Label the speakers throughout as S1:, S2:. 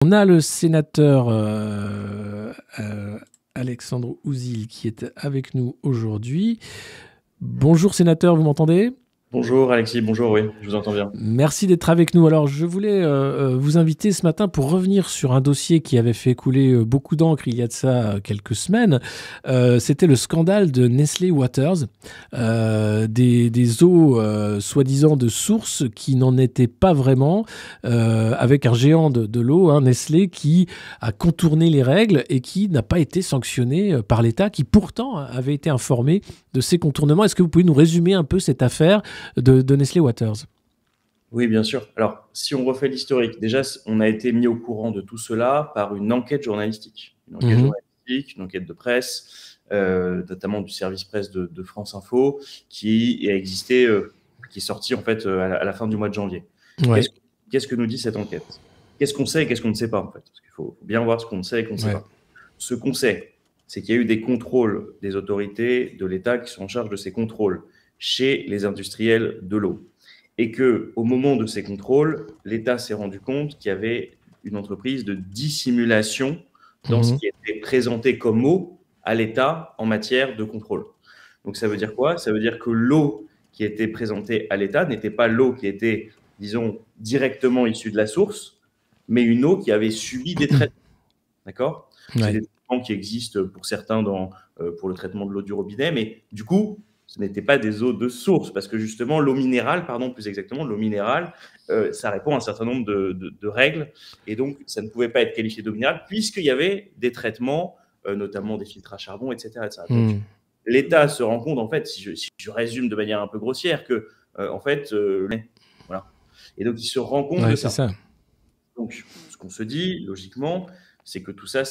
S1: On a le sénateur Alexandre Ouzil qui est avec nous aujourd'hui. Bonjour sénateur, vous m'entendez ?
S2: Bonjour Alexis, bonjour, oui, je vous entends bien.
S1: Merci d'être avec nous. Alors, je voulais vous inviter ce matin pour revenir sur un dossier qui avait fait couler beaucoup d'encre il y a de ça quelques semaines. C'était le scandale de Nestlé Waters, des eaux soi-disant de source qui n'en étaient pas vraiment, avec un géant de l'eau, hein, Nestlé, qui a contourné les règles et qui n'a pas été sanctionné par l'État, qui pourtant avait été informé de ces contournements. Est-ce que vous pouvez nous résumer un peu cette affaire de Nestlé Waters?
S2: Oui, bien sûr. Alors, si on refait l'historique, déjà, on a été mis au courant de tout cela par une enquête journalistique. Une enquête de presse, notamment du service presse de France Info, qui a existé, qui est sortie en fait à la fin du mois de janvier.
S1: Ouais.
S2: Qu'est-ce que nous dit cette enquête? Qu'est-ce qu'on sait et qu'est-ce qu'on ne sait pas en fait? Parce qu'il faut bien voir ce qu'on sait et qu'on ne sait pas. Ce qu'on sait, c'est qu'il y a eu des contrôles des autorités de l'État qui sont en charge de ces contrôles chez les industriels de l'eau. Et qu'au moment de ces contrôles, l'État s'est rendu compte qu'il y avait une entreprise de dissimulation dans ce qui était présenté comme eau à l'État en matière de contrôle. Donc ça veut dire quoi? Ça veut dire que l'eau qui était présentée à l'État n'était pas l'eau qui était, disons, directement issue de la source, mais une eau qui avait subi des traitements. D'accord? C'est des traitements qui existent pour certains pour le traitement de l'eau du robinet, mais du coup, ce n'était pas des eaux de source, parce que justement, l'eau minérale, plus exactement, l'eau minérale, ça répond à un certain nombre de règles, et donc ça ne pouvait pas être qualifié d'eau minérale, puisqu'il y avait des traitements, notamment des filtres à charbon, etc. etc. Donc, l'État se rend compte, en fait, si je résume de manière un peu grossière, que, en fait, voilà. Et donc, il se rend compte de ça. Donc, ce qu'on se dit, logiquement, c'est que tout ça,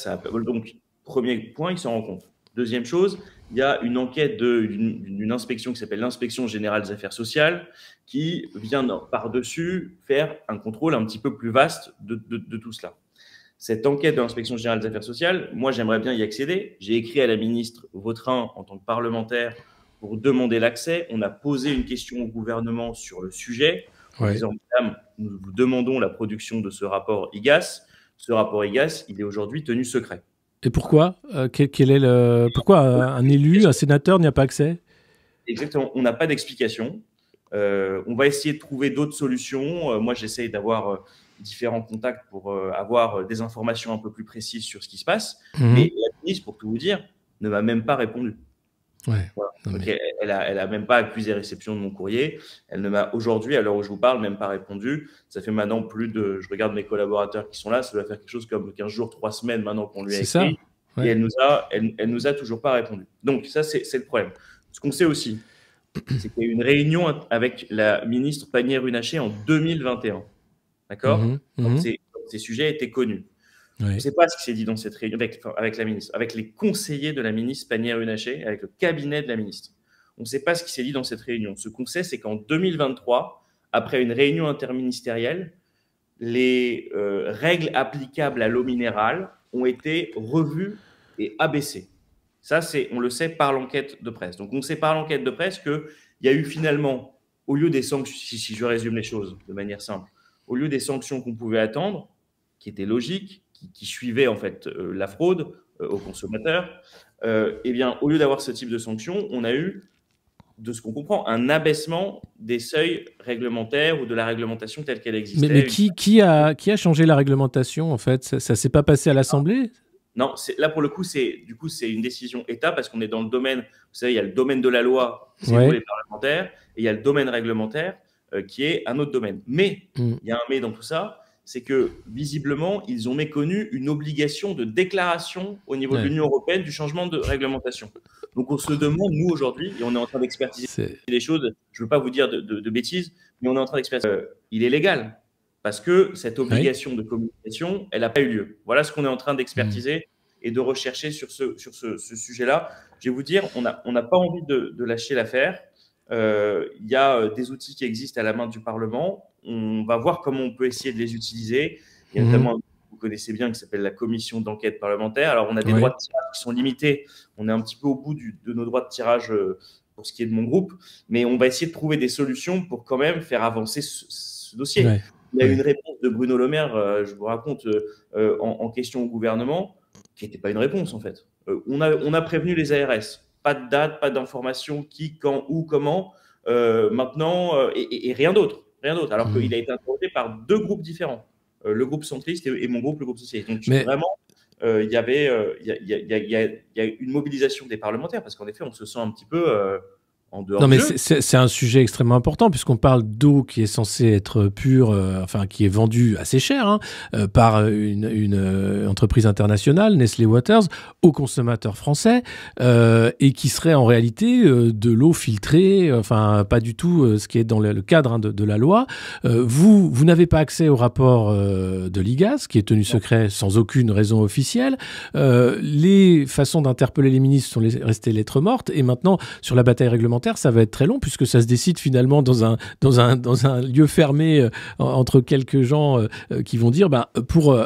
S2: donc, premier point, il s'en rend compte. Deuxième chose, il y a une enquête d'une inspection qui s'appelle l'Inspection générale des affaires sociales qui vient par-dessus faire un contrôle un petit peu plus vaste de tout cela. Cette enquête de l'Inspection générale des affaires sociales, moi, j'aimerais bien y accéder. J'ai écrit à la ministre Vautrin en tant que parlementaire pour demander l'accès. On a posé une question au gouvernement sur le sujet en disant, Madame, nous vous demandons la production de ce rapport IGAS. Ce rapport IGAS, il est aujourd'hui tenu secret.
S1: Et pourquoi pourquoi un élu, un sénateur n'y a pas accès?
S2: Exactement, on n'a pas d'explication. On va essayer de trouver d'autres solutions. Moi, j'essaye d'avoir différents contacts pour avoir des informations un peu plus précises sur ce qui se passe. Mais la ministre, pour tout vous dire, ne m'a même pas répondu.
S1: Ouais.
S2: Voilà. Donc, elle a même pas accusé réception de mon courrier. Elle ne m'a aujourd'hui, à l'heure où je vous parle, même pas répondu. Ça fait maintenant je regarde mes collaborateurs qui sont là, ça doit faire quelque chose comme 15 jours, 3 semaines maintenant qu'on lui a écrit. Et elle nous a toujours pas répondu. Donc ça, c'est le problème. Ce qu'on sait aussi, c'est qu'il y a eu une réunion avec la ministre Pannier-Runacher en 2021. D'accord? Donc ces sujets étaient connus. On ne sait pas ce qui s'est dit dans cette réunion avec la ministre, avec les conseillers de la ministre Pannier-Runacher, avec le cabinet de la ministre. On ne sait pas ce qui s'est dit dans cette réunion. Ce qu'on sait, c'est qu'en 2023, après une réunion interministérielle, les règles applicables à l'eau minérale ont été revues et abaissées. Ça, on le sait par l'enquête de presse. Donc, on sait par l'enquête de presse qu'il y a eu finalement, au lieu des sanctions, si je résume les choses de manière simple, au lieu des sanctions qu'on pouvait attendre, qui étaient logiques, qui suivaient en fait la fraude aux consommateurs, eh bien, au lieu d'avoir ce type de sanctions, on a eu, de ce qu'on comprend, un abaissement des seuils réglementaires ou de la réglementation telle qu'elle existait.
S1: Mais qui a changé la réglementation en fait? Ça s'est pas passé à l'Assemblée?
S2: Non, là pour le coup, c'est une décision État parce qu'on est dans le domaine, vous savez, il y a le domaine de la loi, c'est nous les parlementaires, et il y a le domaine réglementaire qui est un autre domaine. Mais, il y a un mais dans tout ça, c'est que visiblement, ils ont méconnu une obligation de déclaration au niveau de l'Union européenne du changement de réglementation. Donc on se demande, nous aujourd'hui, et on est en train d'expertiser les choses, je ne veux pas vous dire de bêtises, mais on est en train d'expertiser, il est légal. Parce que cette obligation de communication, elle n'a pas eu lieu. Voilà ce qu'on est en train d'expertiser et de rechercher sur ce sujet-là. Je vais vous dire, on n'a pas envie de lâcher l'affaire. Il y a des outils qui existent à la main du Parlement. On va voir comment on peut essayer de les utiliser. Il y a notamment, vous connaissez bien, qui s'appelle la commission d'enquête parlementaire. Alors, on a des droits de tirage qui sont limités. On est un petit peu au bout de nos droits de tirage pour ce qui est de mon groupe. Mais on va essayer de trouver des solutions pour quand même faire avancer ce dossier. Il y a eu une réponse de Bruno Le Maire, je vous raconte, en question au gouvernement, qui n'était pas une réponse en fait. On a prévenu les ARS. Pas de date, pas d'information, qui, quand, où, comment. Maintenant, et rien d'autre. Rien d'autre. Alors qu'il a été interrogé par 2 groupes différents. Le groupe centriste et mon groupe, le groupe socialiste. Donc vraiment, il y a une mobilisation des parlementaires parce qu'en effet, on se sent un petit peu en dehors du jeu.
S1: C'est un sujet extrêmement important puisqu'on parle d'eau qui est censée être pure, enfin qui est vendue assez cher par une entreprise internationale, Nestlé Waters, aux consommateurs français et qui serait en réalité de l'eau filtrée, enfin pas du tout ce qui est dans le cadre de la loi. Vous n'avez pas accès au rapport de l'IGAS qui est tenu secret sans aucune raison officielle. Les façons d'interpeller les ministres sont restées lettres mortes et maintenant sur la bataille réglementaire, ça va être très long puisque ça se décide finalement dans un lieu fermé entre quelques gens qui vont dire pour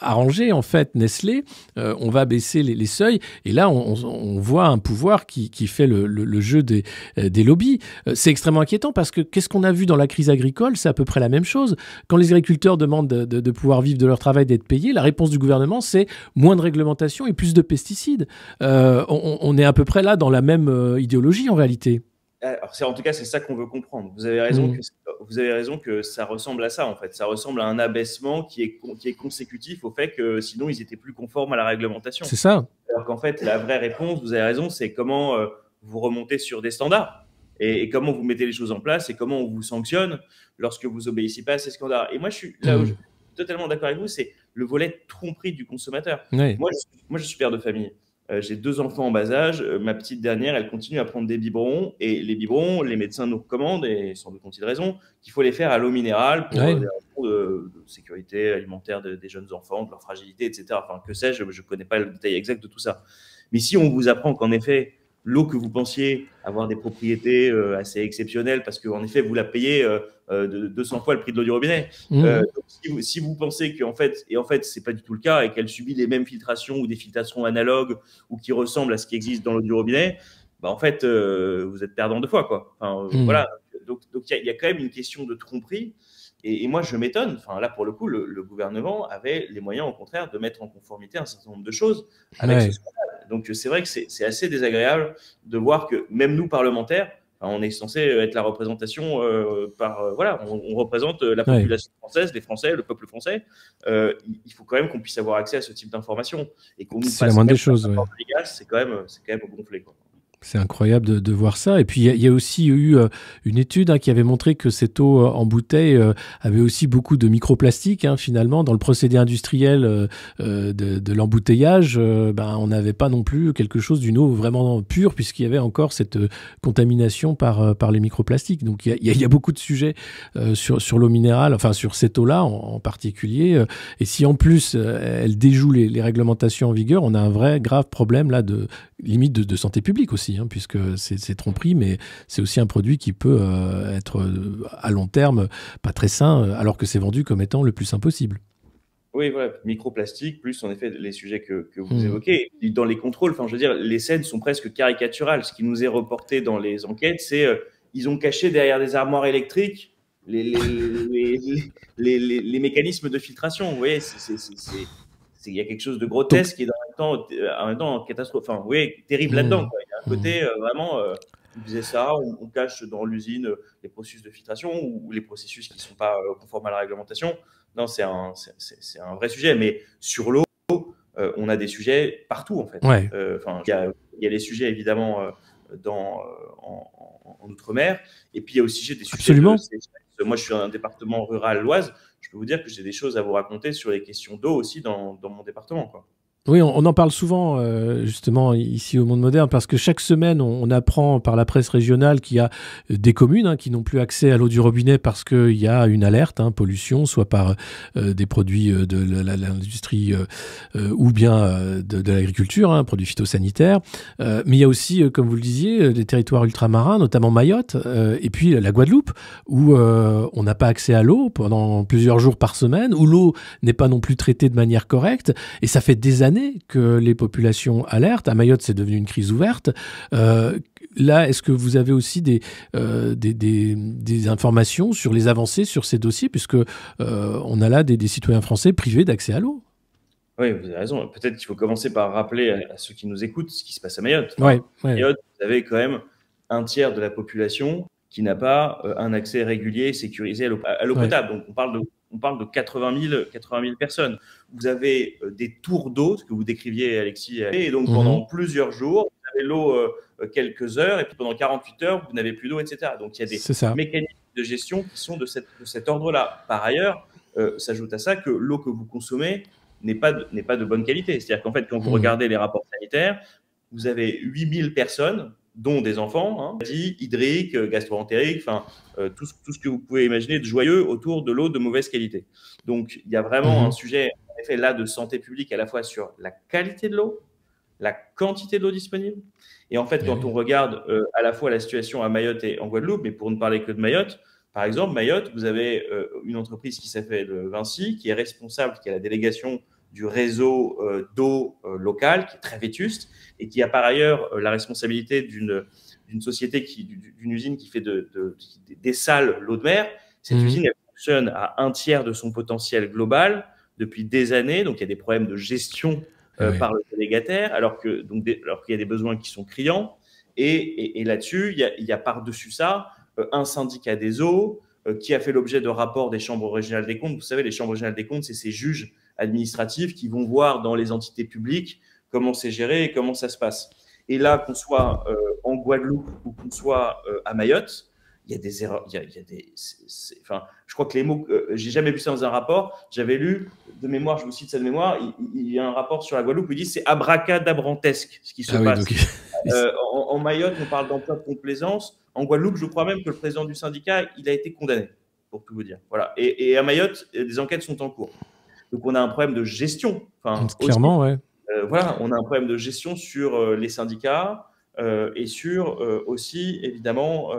S1: arranger en fait Nestlé, on va baisser les seuils et là on voit un pouvoir qui fait le jeu des lobbies. C'est extrêmement inquiétant parce que qu'est-ce qu'on a vu dans la crise agricole? C'est à peu près la même chose. Quand les agriculteurs demandent de pouvoir vivre de leur travail, d'être payés, la réponse du gouvernement c'est moins de réglementation et plus de pesticides. On est à peu près là dans la même idéologie en réalité.
S2: Alors en tout cas, c'est ça qu'on veut comprendre. Vous avez raison que ça ressemble à ça, en fait. Ça ressemble à un abaissement qui est consécutif au fait que sinon, ils étaient plus conformes à la réglementation.
S1: C'est ça.
S2: Alors qu'en fait, la vraie réponse, vous avez raison, c'est comment vous remontez sur des standards et comment vous mettez les choses en place et comment on vous sanctionne lorsque vous obéissez pas à ces standards. Et moi, je suis là où je suis totalement d'accord avec vous, c'est le volet tromperie du consommateur.
S1: Oui.
S2: Moi, je suis père de famille. J'ai 2 enfants en bas âge. Ma petite dernière, elle continue à prendre des biberons. Et les biberons, les médecins nous recommandent, et sans doute ont-ils raison, qu'il faut les faire à l'eau minérale pour des raisons de sécurité alimentaire des jeunes enfants, de leur fragilité, etc. Enfin, que sais-je, je ne connais pas le détail exact de tout ça. Mais si on vous apprend qu'en effet, l'eau que vous pensiez avoir des propriétés assez exceptionnelles, parce qu'en effet, vous la payez de 200 fois le prix de l'eau du robinet. Donc si vous pensez qu'en fait, c'est pas du tout le cas, et qu'elle subit les mêmes filtrations ou des filtrations analogues ou qui ressemblent à ce qui existe dans l'eau du robinet, en fait, vous êtes perdant 2 fois, quoi. Enfin, voilà. Donc il y a quand même une question de tromperie. Et moi, je m'étonne. Enfin, là, pour le coup, le gouvernement avait les moyens, au contraire, de mettre en conformité un certain nombre de choses avec ce scandale. Donc, c'est vrai que c'est assez désagréable de voir que même nous, parlementaires, on est censé être la représentation on représente la population française, les Français, le peuple français. Il faut quand même qu'on puisse avoir accès à ce type d'informations et qu'on nous fasse
S1: la moindre des choses.
S2: C'est quand même gonflé, quoi.
S1: C'est incroyable de voir ça. Et puis, il y a aussi eu une étude qui avait montré que cette eau en bouteille avait aussi beaucoup de microplastiques. Finalement, dans le procédé industriel de l'embouteillage, on n'avait pas non plus quelque chose d'une eau vraiment pure, puisqu'il y avait encore cette contamination par les microplastiques. Donc, il y a beaucoup de sujets sur l'eau minérale, enfin sur cette eau-là en particulier. Et si en plus, elle déjoue les réglementations en vigueur, on a un vrai grave problème là limite de santé publique aussi, puisque c'est tromperie, mais c'est aussi un produit qui peut être à long terme pas très sain, alors que c'est vendu comme étant le plus sain possible.
S2: Oui, voilà, microplastique, plus en effet les sujets que vous évoquez. Et dans les contrôles, enfin, je veux dire, les scènes sont presque caricaturales. Ce qui nous est reporté dans les enquêtes, c'est ils ont caché derrière des armoires électriques les mécanismes de filtration. Vous voyez, il y a quelque chose de grotesque et en même temps catastrophe. Enfin, oui, terrible là-dedans, quoi. Il y a un côté vraiment, on disait ça, on cache dans l'usine les processus de filtration ou les processus qui ne sont pas conformes à la réglementation. Non, c'est un vrai sujet. Mais sur l'eau, on a des sujets partout, en fait.
S1: Ouais.
S2: Il y a les sujets, évidemment, en Outre-mer. Et puis, il y a aussi des sujets.
S1: Absolument.
S2: Moi, je suis dans un département rural, l'Oise. Je peux vous dire que j'ai des choses à vous raconter sur les questions d'eau aussi dans mon département, quoi.
S1: Oui, on en parle souvent justement ici au Monde Moderne parce que chaque semaine, on apprend par la presse régionale qu'il y a des communes qui n'ont plus accès à l'eau du robinet parce qu'il y a une alerte, pollution, soit par des produits de l'industrie ou bien de l'agriculture, produits phytosanitaires. Mais il y a aussi, comme vous le disiez, des territoires ultramarins, notamment Mayotte, et puis la Guadeloupe, où on n'a pas accès à l'eau pendant plusieurs jours par semaine, où l'eau n'est pas non plus traitée de manière correcte, et ça fait des années que les populations alertent. À Mayotte, c'est devenu une crise ouverte. là, est-ce que vous avez aussi des informations sur les avancées sur ces dossiers, puisque on a là des citoyens français privés d'accès à l'eau?
S2: Oui, vous avez raison. Peut-être qu'il faut commencer par rappeler à ceux qui nous écoutent ce qui se passe à Mayotte.
S1: Ouais, ouais.
S2: Mayotte, vous avez quand même un tiers de la population qui n'a pas un accès régulier et sécurisé à l'eau
S1: Ouais.
S2: potable. Donc, on parle de 80 000 personnes. Vous avez des tours d'eau, ce que vous décriviez, Alexis, et donc pendant plusieurs jours, vous avez l'eau quelques heures, et puis pendant 48 heures, vous n'avez plus d'eau, etc. Donc, il y a des
S1: C'est ça.
S2: mécanismes de gestion qui sont de cet ordre-là. Par ailleurs, s'ajoute à ça que l'eau que vous consommez n'est pas de bonne qualité. C'est-à-dire qu'en fait, quand vous regardez les rapports sanitaires, vous avez 8000 personnes, dont des enfants, maladies hydriques, gastro-entériques, enfin, tout ce que vous pouvez imaginer de joyeux autour de l'eau de mauvaise qualité. Donc, il y a vraiment un sujet, en effet, là, de santé publique, à la fois sur la qualité de l'eau, la quantité de l'eau disponible. Et en fait, quand on regarde à la fois la situation à Mayotte et en Guadeloupe, mais pour ne parler que de Mayotte, par exemple, Mayotte, vous avez une entreprise qui s'appelle Vinci, qui est responsable, qui a la délégation du réseau d'eau local, qui est très vétuste, et qui a par ailleurs la responsabilité d'une société, d'une usine qui fait qui dessale l'eau de mer. Cette usine, elle fonctionne à un tiers de son potentiel global depuis des années, donc il y a des problèmes de gestion par le délégataire, alors qu'il y a des besoins qui sont criants. Et là-dessus, il y a par-dessus ça un syndicat des eaux qui a fait l'objet de rapports des chambres régionales des comptes. Vous savez, les chambres régionales des comptes, c'est ces juges administratifs qui vont voir dans les entités publiques comment c'est géré et comment ça se passe. Et là, qu'on soit en Guadeloupe ou qu'on soit à Mayotte, il y a des erreurs. Enfin, je crois que les mots, j'ai jamais vu ça dans un rapport. J'avais lu de mémoire, je vous cite ça de mémoire. Il y a un rapport sur la Guadeloupe où il dit c'est abracadabrantesque ce qui se passe. En Mayotte, on parle d'emploi de complaisance. En Guadeloupe, je crois même que le président du syndicat, il a été condamné, pour tout vous dire. Voilà. Et à Mayotte, des enquêtes sont en cours. Donc, on a un problème de gestion. Enfin,
S1: clairement,
S2: aussi, voilà, on a un problème de gestion sur les syndicats et sur aussi, évidemment,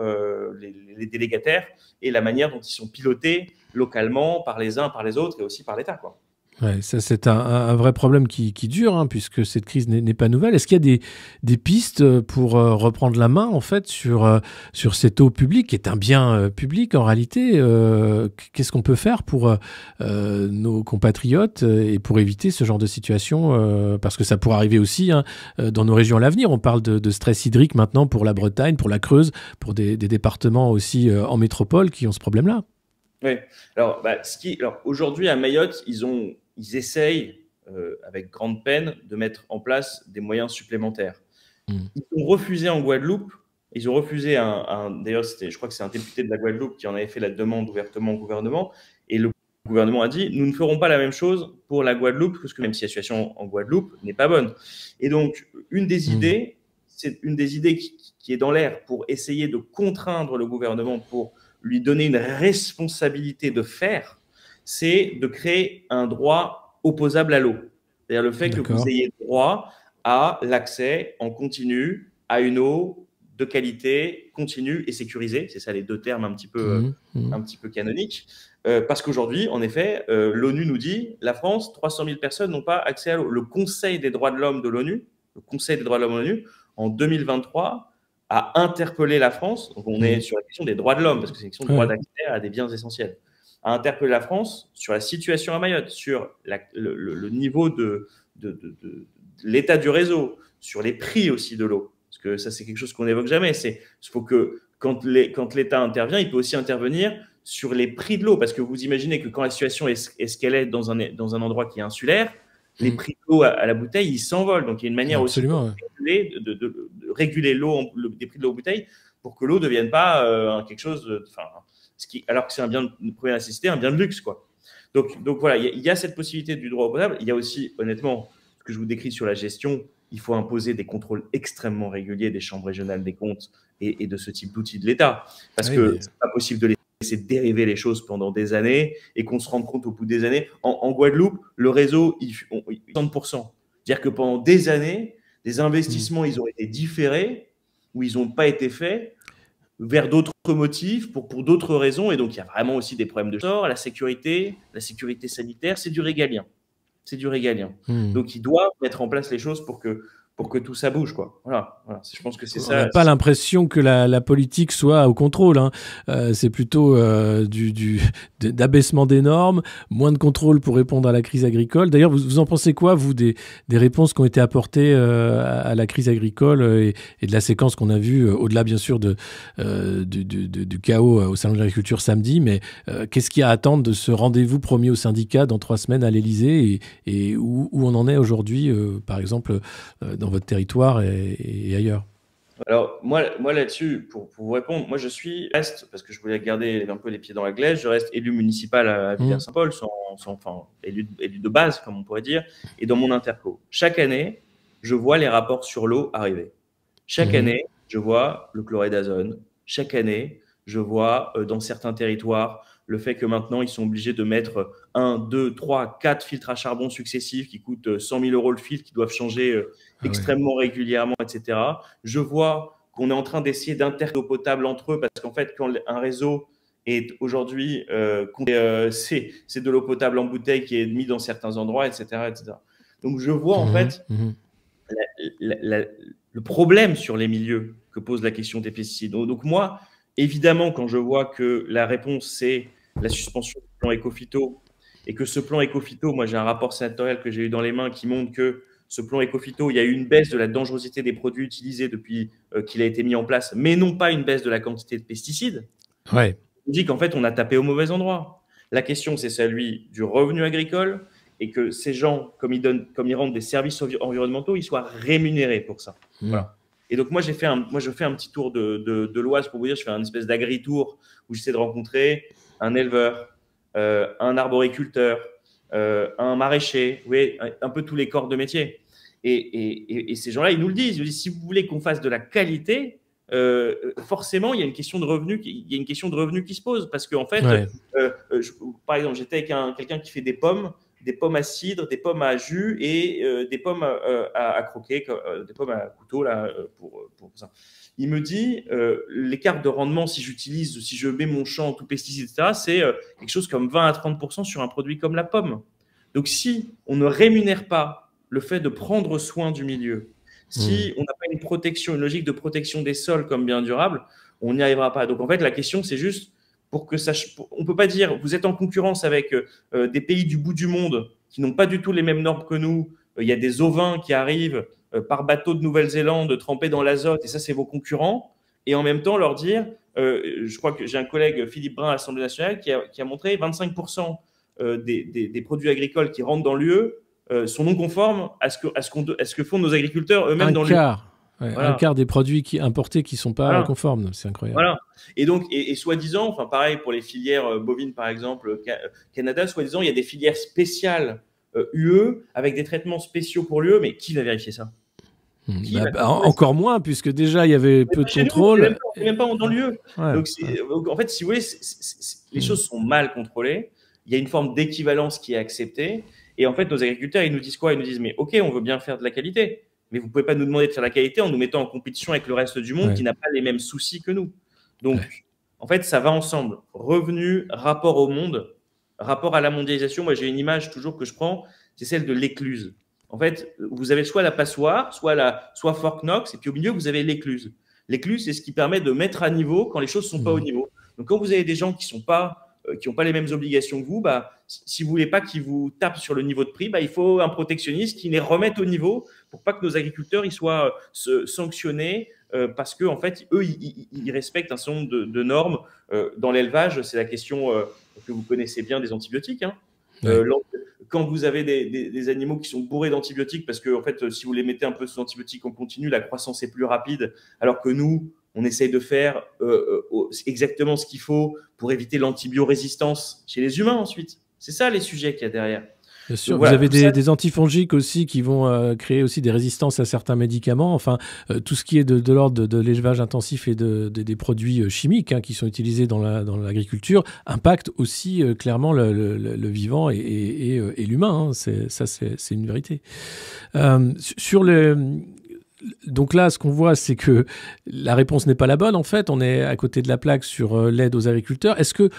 S2: les délégataires et la manière dont ils sont pilotés localement par les uns, par les autres et aussi par l'État, quoi.
S1: Ouais, ça c'est un vrai problème qui dure, puisque cette crise n'est pas nouvelle. Est-ce qu'il y a des pistes pour reprendre la main en fait sur cette eau publique qui est un bien public en réalité? Qu'est-ce qu'on peut faire pour nos compatriotes et pour éviter ce genre de situation, parce que ça pourrait arriver aussi dans nos régions à l'avenir. On parle de stress hydrique maintenant pour la Bretagne, pour la Creuse, pour des départements aussi en métropole qui ont ce problème-là.
S2: Oui. Alors, aujourd'hui à Mayotte, ils essayent, avec grande peine, de mettre en place des moyens supplémentaires. Ils ont refusé en Guadeloupe, ils ont refusé d'ailleurs, je crois que c'est un député de la Guadeloupe qui en avait fait la demande ouvertement au gouvernement, et le gouvernement a dit, nous ne ferons pas la même chose pour la Guadeloupe, parce que même si la situation en Guadeloupe n'est pas bonne. Et donc, une des idées qui est dans l'air pour essayer de contraindre le gouvernement, pour lui donner une responsabilité de faire, c'est de créer un droit opposable à l'eau. C'est-à-dire le fait que vous ayez droit à l'accès en continu à une eau de qualité continue et sécurisée. C'est ça les deux termes un petit peu canoniques. Parce qu'aujourd'hui, en effet, l'ONU nous dit, la France, 300 000 personnes n'ont pas accès à l'eau. Le Conseil des droits de l'homme de l'ONU, en 2023, a interpellé la France, donc on est sur la question des droits de l'homme, parce que c'est une question de droit d'accès à des biens essentiels, a interpellé la France sur la situation à Mayotte, sur le niveau de l'état du réseau, sur les prix aussi de l'eau, parce que ça c'est quelque chose qu'on n'évoque jamais. Il faut que quand l'État intervient, il peut aussi intervenir sur les prix de l'eau, parce que vous imaginez que quand la situation est ce qu'elle est dans un endroit qui est insulaire, les prix de l'eau à la bouteille, ils s'envolent. Donc, il y a une manière aussi de réguler des prix de l'eau aux bouteilles pour que l'eau ne devienne pas quelque chose, alors que c'est un bien de première nécessité, un bien de luxe, quoi. Donc voilà, il y a cette possibilité du droit au potable. Il y a aussi, honnêtement, ce que je vous décris sur la gestion, il faut imposer des contrôles extrêmement réguliers des chambres régionales des comptes et de ce type d'outils de l'État. Parce que c'est pas possible de laisser dériver les choses pendant des années et qu'on se rende compte au bout des années. En Guadeloupe, le réseau, 30%. C'est-à-dire que pendant des années, des investissements, ils ont été différés ou ils n'ont pas été faits vers d'autres motifs, pour d'autres raisons. Et donc, il y a vraiment aussi des problèmes de sort. La sécurité sanitaire, c'est du régalien. C'est du régalien. Donc, ils doivent mettre en place les choses pour que pour que tout ça bouge, quoi. Voilà. Je pense que c'est ça.
S1: On n'a pas l'impression que la politique soit au contrôle, hein. C'est plutôt d'abaissement des normes, moins de contrôle pour répondre à la crise agricole. D'ailleurs, vous en pensez quoi, vous, des réponses qui ont été apportées à la crise agricole et de la séquence qu'on a vue, au-delà, bien sûr, du chaos au Salon de l'Agriculture samedi, mais qu'est-ce qu'il y a à attendre de ce rendez-vous promis au syndicat dans 3 semaines à l'Élysée et où on en est aujourd'hui, par exemple, dans votre territoire et ailleurs?
S2: Alors, moi là-dessus, pour vous répondre, moi je reste, parce que je voulais garder un peu les pieds dans la glaise, je reste élu municipal à Villers-Saint-Paul, enfin, élu de base, comme on pourrait dire, et dans mon interco. Chaque année, je vois les rapports sur l'eau arriver. Chaque année, je vois le chlorure d'azone. Chaque année, je vois dans certains territoires le fait que maintenant, ils sont obligés de mettre 1, 2, 3, 4 filtres à charbon successifs qui coûtent 100 000 € le filtre, qui doivent changer extrêmement régulièrement, etc. Je vois qu'on est en train d'essayer d'intercaler l'eau potable entre eux, parce qu'en fait, quand un réseau est aujourd'hui, c'est de l'eau potable en bouteille qui est mise dans certains endroits, etc. etc. Donc, je vois en fait le problème sur les milieux que pose la question des pesticides. Donc moi, évidemment, quand je vois que la réponse, c'est la suspension du plan Écophyto, et que ce plan Écophyto, moi j'ai un rapport sénatorial que j'ai eu dans les mains qui montre que ce plan Écophyto, il y a eu une baisse de la dangerosité des produits utilisés depuis qu'il a été mis en place, mais non pas une baisse de la quantité de pesticides.
S1: Ouais.
S2: On dit qu'en fait, on a tapé au mauvais endroit. La question, c'est celui du revenu agricole, et que ces gens, comme ils rendent des services environnementaux, ils soient rémunérés pour ça. Voilà. Et donc, moi, je fais un petit tour de l'Oise, pour vous dire, je fais un espèce d'agri-tour où j'essaie de rencontrer un éleveur, un arboriculteur, un maraîcher, vous voyez, un peu tous les corps de métier. Et ces gens-là, ils nous le disent. Ils nous disent, si vous voulez qu'on fasse de la qualité, forcément, il y a une question de revenu qui se pose. Parce qu'en fait, par exemple, j'étais avec quelqu'un qui fait des pommes à cidre, des pommes à jus et des pommes à croquer, des pommes à couteau là, pour ça. Il me dit l'écart de rendement si je mets mon champ tout pesticide, etc., c'est quelque chose comme 20 à 30% sur un produit comme la pomme. Donc si on ne rémunère pas le fait de prendre soin du milieu, si on n'a pas une logique de protection des sols comme bien durable, on n'y arrivera pas. Donc en fait, la question, c'est juste on ne peut pas dire vous êtes en concurrence avec des pays du bout du monde qui n'ont pas du tout les mêmes normes que nous. Il y a des ovins qui arrivent par bateau de Nouvelle-Zélande trempés dans l'azote, et ça, c'est vos concurrents. Et en même temps, leur dire, je crois que j'ai un collègue, Philippe Brun, à l'Assemblée nationale, qui a montré 25% des produits agricoles qui rentrent dans l'UE sont non conformes à ce que font nos agriculteurs eux-mêmes dans l'UE.
S1: Un quart des produits importés qui ne sont pas conformes, c'est incroyable.
S2: Voilà. Et donc, soi-disant, enfin pareil pour les filières bovines par exemple, Canada, soi-disant, il y a des filières spéciales UE avec des traitements spéciaux pour l'UE, mais qui va vérifier ça?
S1: Encore moins, puisque déjà il y avait peu de contrôle.
S2: Même pas dans l'UE. Donc, en fait, si vous voulez, les choses sont mal contrôlées. Il y a une forme d'équivalence qui est acceptée. Et en fait, nos agriculteurs, ils nous disent quoi? Ils nous disent, mais OK, on veut bien faire de la qualité, mais vous ne pouvez pas nous demander de faire la qualité en nous mettant en compétition avec le reste du monde qui n'a pas les mêmes soucis que nous. Donc, en fait, ça va ensemble. Revenu, rapport au monde, rapport à la mondialisation. Moi, j'ai une image toujours que je prends, c'est celle de l'écluse. En fait, vous avez soit la passoire, soit Fort Knox, et puis au milieu, vous avez l'écluse. L'écluse, c'est ce qui permet de mettre à niveau quand les choses ne sont pas au niveau. Donc, quand vous avez des gens qui n'ont pas les mêmes obligations que vous, si vous voulez pas qu'ils vous tapent sur le niveau de prix, il faut un protectionniste qui les remette au niveau pour pas que nos agriculteurs ils soient sanctionnés parce que en fait eux ils respectent un certain nombre de normes. Dans l'élevage, c'est la question que vous connaissez bien des antibiotiques. Quand vous avez des animaux qui sont bourrés d'antibiotiques, parce que en fait, si vous les mettez un peu sous antibiotiques en continu, la croissance est plus rapide, alors que nous, on essaye de faire exactement ce qu'il faut pour éviter l'antibiorésistance chez les humains ensuite. C'est ça les sujets qu'il y a derrière.
S1: Bien sûr, donc, voilà, vous avez des antifongiques aussi qui vont créer aussi des résistances à certains médicaments. Enfin, tout ce qui est de l'ordre de l'élevage intensif et des produits chimiques qui sont utilisés dans l'agriculture impactent aussi clairement le vivant et l'humain. C'est une vérité. Donc là, ce qu'on voit, c'est que la réponse n'est pas la bonne. En fait, on est à côté de la plaque sur l'aide aux agriculteurs. Est-ce que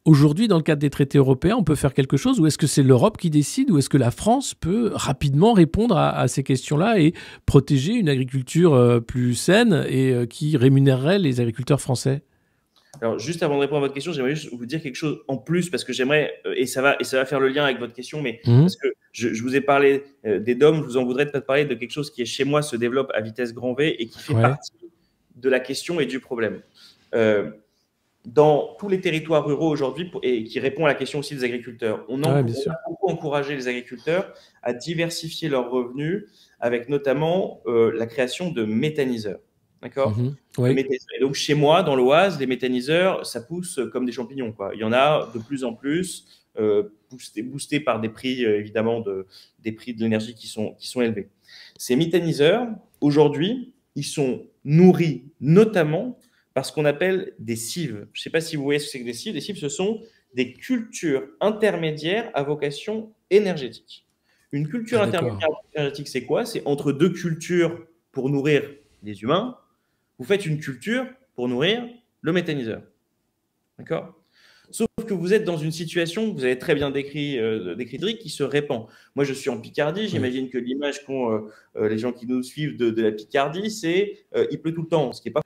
S1: Aujourd'hui, dans le cadre des traités européens, on peut faire quelque chose ou est-ce que c'est l'Europe qui décide ou est-ce que la France peut rapidement répondre à ces questions-là et protéger une agriculture plus saine et qui rémunérerait les agriculteurs français?
S2: Alors, juste avant de répondre à votre question, j'aimerais juste vous dire quelque chose en plus parce que j'aimerais, et ça va faire le lien avec votre question, mais
S1: Mhm.
S2: parce que je vous ai parlé des DOM, je vous en voudrais peut-être parler de quelque chose qui est chez moi, se développe à vitesse grand V et qui fait
S1: Ouais,
S2: partie de la question et du problème. Euh, dans tous les territoires ruraux aujourd'hui, et qui répond à la question aussi des agriculteurs, on
S1: ouais, bien
S2: a
S1: sûr.
S2: beaucoup encouragé les agriculteurs à diversifier leurs revenus avec notamment la création de méthaniseurs. D'accord?
S1: Mhm. Oui,
S2: Et donc, chez moi, dans l'Oise, les méthaniseurs, ça pousse comme des champignons, quoi. Il y en a de plus en plus, boostés par des prix, évidemment, des prix de l'énergie qui sont élevés. Ces méthaniseurs, aujourd'hui, ils sont nourris notamment par ce qu'on appelle des cives. Je ne sais pas si vous voyez ce que c'est que des cives. Des cives, ce sont des cultures intermédiaires à vocation énergétique. Une culture
S1: ah,
S2: intermédiaire
S1: d'accord.
S2: à vocation énergétique, c'est quoi? C'est entre deux cultures pour nourrir les humains. Vous faites une culture pour nourrir le méthaniseur. D'accord? Sauf que vous êtes dans une situation, vous avez très bien décrit, qui se répand. Moi, je suis en Picardie.
S1: Oui.
S2: J'imagine que l'image qu'ont les gens qui nous suivent de la Picardie, c'est il pleut tout le temps, ce qui n'est pas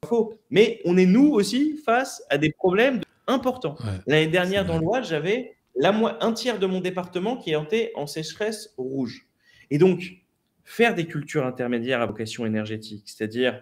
S2: faux. Mais on est, nous aussi, face à des problèmes importants.
S1: Ouais,
S2: L'année
S1: c'est
S2: dernière, dans
S1: vrai.
S2: l'Oise, j'avais un tiers de mon département qui était en sécheresse rouge. Et donc, faire des cultures intermédiaires à vocation énergétique, c'est-à-dire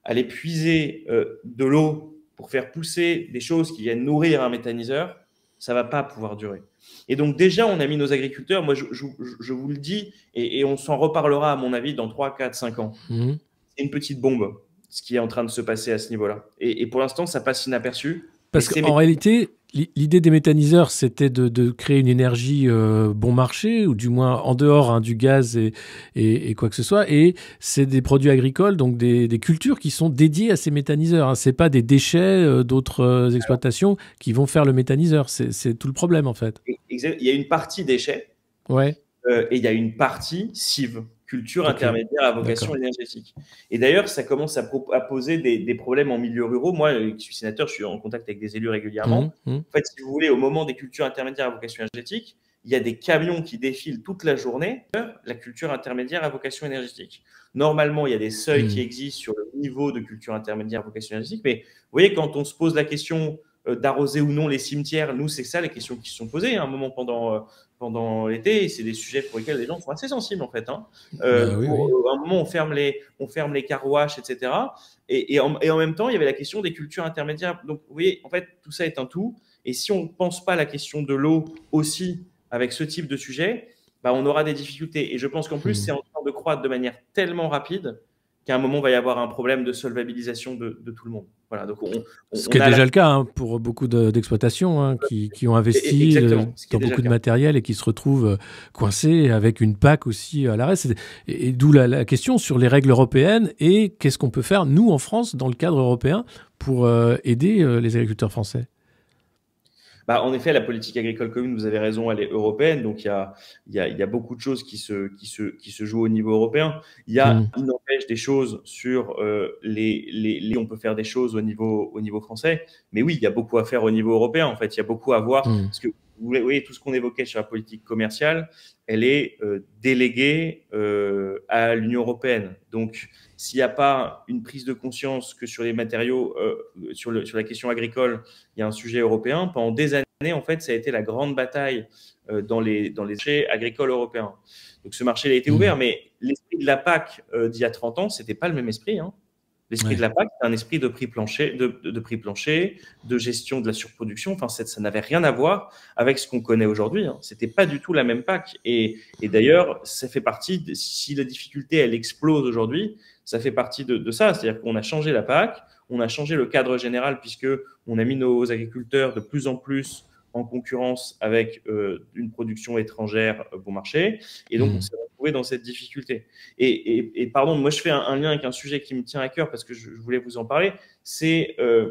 S2: aller puiser de l'eau pour faire pousser des choses qui viennent nourrir un méthaniseur, ça ne va pas pouvoir durer. Et donc déjà, on a mis nos agriculteurs, moi je vous le dis, et on s'en reparlera à mon avis dans 3, 4, 5 ans.
S1: Mhm.
S2: C'est une petite bombe, ce qui est en train de se passer à ce niveau-là. Et pour l'instant, ça passe inaperçu, mais
S1: Parce qu'en réalité, l'idée des méthaniseurs, c'était de créer une énergie bon marché, ou du moins en dehors du gaz et quoi que ce soit. Et c'est des produits agricoles, donc des cultures qui sont dédiées à ces méthaniseurs. Hein. Ce n'est pas des déchets d'autres exploitations qui vont faire le méthaniseur. C'est tout le problème, en fait.
S2: il y a une partie déchets,
S1: Ouais,
S2: et il y a une partie cive, culture
S1: ok,
S2: intermédiaire à vocation
S1: d'accord.
S2: énergétique. Et d'ailleurs, ça commence à poser des problèmes en milieu rural. Moi, qui suis sénateur, je suis en contact avec des élus régulièrement.
S1: Mhm, mhm,
S2: En fait, si vous voulez, au moment des cultures intermédiaires à vocation énergétique, il y a des camions qui défilent toute la journée vers la culture intermédiaire à vocation énergétique. Normalement, il y a des seuils qui
S1: mhm.
S2: existent sur le niveau de culture intermédiaire à vocation énergétique, mais vous voyez, quand on se pose la question d'arroser ou non les cimetières, nous, c'est ça les questions qui se sont posées à un moment pendant l'été, et c'est des sujets pour lesquels les gens sont assez sensibles en fait. Hein.
S1: Bah oui, oui.
S2: À un moment, on ferme les car-wash, etc. Et en même temps, il y avait la question des cultures intermédiaires. Donc, vous voyez, en fait, tout ça est un tout. Et si on ne pense pas à la question de l'eau aussi avec ce type de sujet, bah, on aura des difficultés. Et je pense qu'en plus, c'est
S1: Mhm.
S2: en train de croître de manière tellement rapide qu'à un moment, il va y avoir un problème de solvabilisation de tout le monde. Voilà, donc
S1: Ce qui
S2: on
S1: est
S2: a la...
S1: déjà le cas pour beaucoup d'exploitations qui ont investi
S2: Exactement, ce qui est
S1: dans
S2: déjà
S1: beaucoup
S2: le
S1: de
S2: cas.
S1: matériel et qui se retrouvent coincés avec une PAC aussi à l'arrêt. Et d'où la question sur les règles européennes et qu'est-ce qu'on peut faire, nous, en France, dans le cadre européen, pour aider les agriculteurs français.
S2: Bah, en effet, la politique agricole commune, vous avez raison, elle est européenne. Donc, il y a beaucoup de choses qui se jouent au niveau européen.
S1: Hmm.
S2: Il n'empêche des choses sur on peut faire des choses au niveau français. Mais oui, il y a beaucoup à faire au niveau européen. En fait, il y a beaucoup à voir.
S1: Hmm.
S2: Parce que vous voyez, tout ce qu'on évoquait sur la politique commerciale, elle est déléguée à l'Union européenne. Donc, s'il n'y a pas une prise de conscience que sur les matériaux, sur la question agricole, il y a un sujet européen. Pendant des années, en fait, ça a été la grande bataille dans les marchés agricoles européens. Donc ce marché il a été
S1: Hmm.
S2: ouvert, mais l'esprit de la PAC d'il y a 30 ans, ce n'était pas le même esprit. Hein. L'esprit de
S1: Ouais.
S2: la PAC, c'est un esprit de prix plancher, de prix plancher, de gestion de la surproduction. Enfin, ça n'avait rien à voir avec ce qu'on connaît aujourd'hui. Hein. C'était pas du tout la même PAC. Et d'ailleurs, ça fait partie, si la difficulté, elle explose aujourd'hui, ça fait partie de ça. C'est-à-dire qu'on a changé la PAC, on a changé le cadre général puisque on a mis nos agriculteurs de plus en plus en concurrence avec une production étrangère bon marché. Et donc, on
S1: Hmm.
S2: s'est retrouvé dans cette difficulté. Et pardon, moi, je fais un lien avec un sujet qui me tient à cœur parce que je voulais vous en parler. C'est, je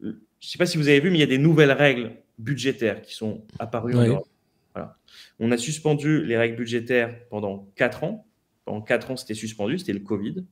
S2: ne sais pas si vous avez vu, mais il y a des nouvelles règles budgétaires qui sont apparues en
S1: Ouais.
S2: Europe. Voilà. On a suspendu les règles budgétaires pendant 4 ans. Pendant 4 ans, c'était suspendu, c'était le Covid.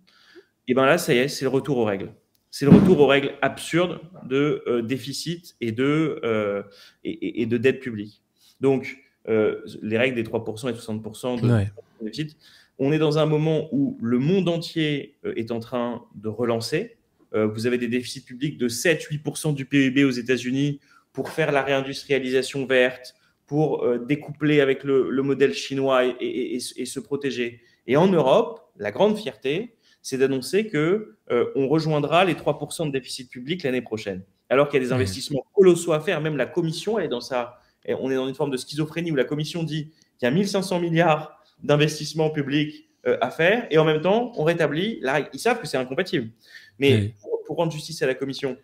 S2: Et bien là, ça y est, c'est le retour aux règles. c'est le retour aux règles absurdes de déficit et de dette publique. Donc, les règles des 3% et 60% de déficit, on est dans un moment où le monde entier est en train de relancer. Vous avez des déficits publics de 7-8% du PIB aux États-Unis pour faire la réindustrialisation verte, pour découpler avec le modèle chinois et se protéger. Et en Europe, la grande fierté, c'est d'annoncer qu'on rejoindra les 3% de déficit public l'année prochaine. Alors qu'il y a des investissements colossaux à faire. Même la Commission, on est dans une forme de schizophrénie où la Commission dit qu'il y a 1500 milliards d'investissements publics à faire. Et en même temps, on rétablit la règle. Ils savent que c'est incompatible. Mais pour rendre justice à la Commission,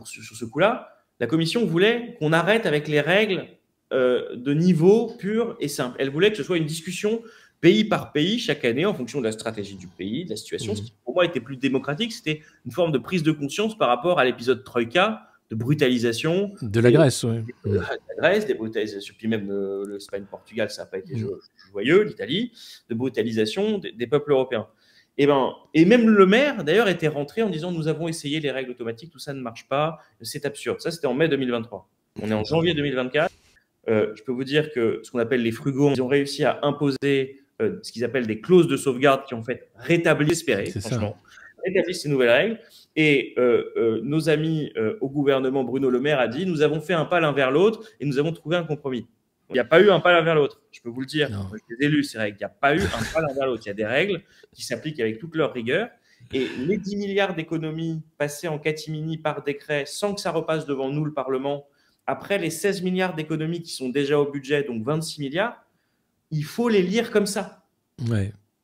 S2: sur ce coup-là, la Commission voulait qu'on arrête avec les règles de niveau pur et simple. Elle voulait que ce soit une discussion pays par pays chaque année en fonction de la stratégie du pays, de la situation. Ce qui pour moi était plus démocratique, c'était une forme de prise de conscience par rapport à l'épisode Troïka, de brutalisation.
S1: De la Grèce, oui.
S2: De la Grèce, des brutalisations, puis même l'Espagne-Portugal, ça n'a pas été joyeux, l'Italie, de brutalisation des peuples européens. Et même le maire, d'ailleurs, était rentré en disant « Nous avons essayé les règles automatiques, tout ça ne marche pas, c'est absurde ». Ça, c'était en mai 2023. On est en janvier 2024. Je peux vous dire que ce qu'on appelle les frugaux, ils ont réussi à imposer ce qu'ils appellent des clauses de sauvegarde qui ont fait rétablir, franchement, rétablir ces nouvelles règles. Et nos amis au gouvernement, Bruno Le Maire a dit « Nous avons fait un pas l'un vers l'autre et nous avons trouvé un compromis ». Il n'y a pas eu un pas l'un vers l'autre, je peux vous le dire. Je les ai lus, ces règles. Il n'y a pas eu un pas l'un vers l'autre. Il y a des règles qui s'appliquent avec toute leur rigueur. Et les 10 milliards d'économies passées en catimini par décret sans que ça repasse devant nous, le Parlement, après les 16 milliards d'économies qui sont déjà au budget, donc 26 milliards, il faut les lire comme ça.